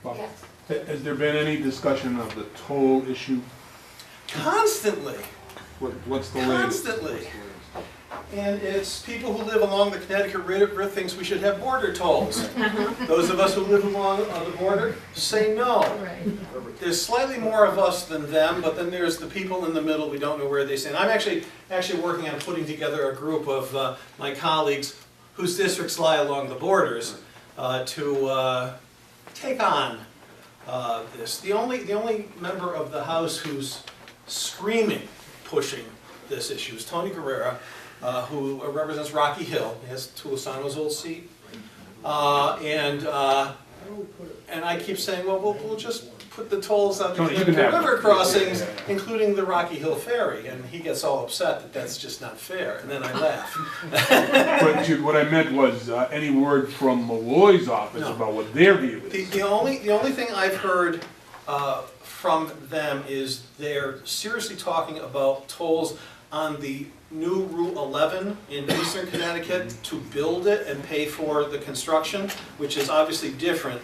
Bob, Yes. has there been any discussion of the toll issue? Constantly, What's the latest? constantly. And it's people who live along the Connecticut River thinks we should have border tolls. Those of us who live along the border say no. Right. There's slightly more of us than them, but then there's the people in the middle, we don't know where they stand. I'm actually working on putting together a group of my colleagues whose districts lie along the borders to take on this. The only member of the House who's screaming, pushing this issue is Tony Guerrera, who represents Rocky Hill. He has Tulisano's old seat. And I keep saying, well, we'll just put the tolls on the river crossings, including the Rocky Hill Ferry. And he gets all upset that that's just not fair. And then I laugh. But what I meant was any word from Malloy's office about what their view is. The only thing I've heard from them is they're seriously talking about tolls on the new Route 11 in eastern Connecticut to build it and pay for the construction, which is obviously different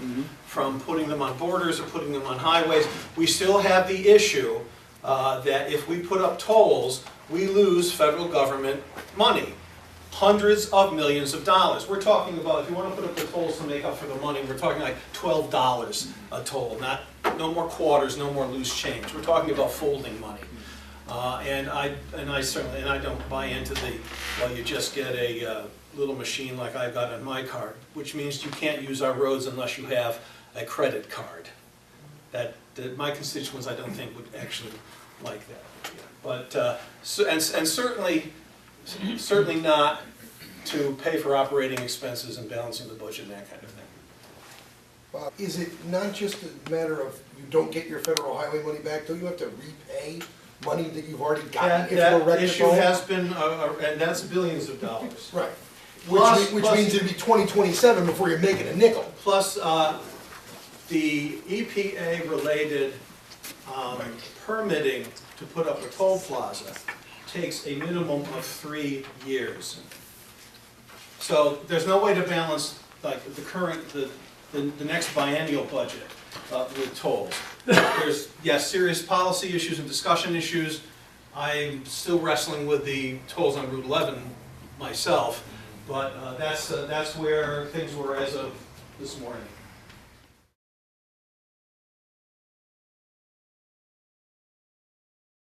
from putting them on borders or putting them on highways. We still have the issue that if we put up tolls, we lose federal government money. Hundreds of millions of dollars. We're talking about, if you want to put up the tolls to make up for the money, we're talking like $12 a toll, no more quarters, no more loose change. We're talking about folding money. And I don't buy into the, well, you just get a little machine like I've got on my card, which means you can't use our roads unless you have a credit card. That my constituents, I don't think, would actually like that. Yeah. But certainly not to pay for operating expenses and balancing the budget and that kind of thing. Bob, is it not just a matter of you don't get your federal highway money back, don't you have to repay money that you've already gotten if you're That issue rectified? has been, and that's billions of dollars. Right. Plus- Which plus- means it'd be 2027 before you're making a nickel. Plus, the EPA-related permitting to put up a toll plaza takes a minimum of 3 years. So there's no way to balance like the next biennial budget with tolls. There's, yes, serious policy issues and discussion issues. I'm still wrestling with the tolls on Route 11 myself, but that's where things were as of this morning.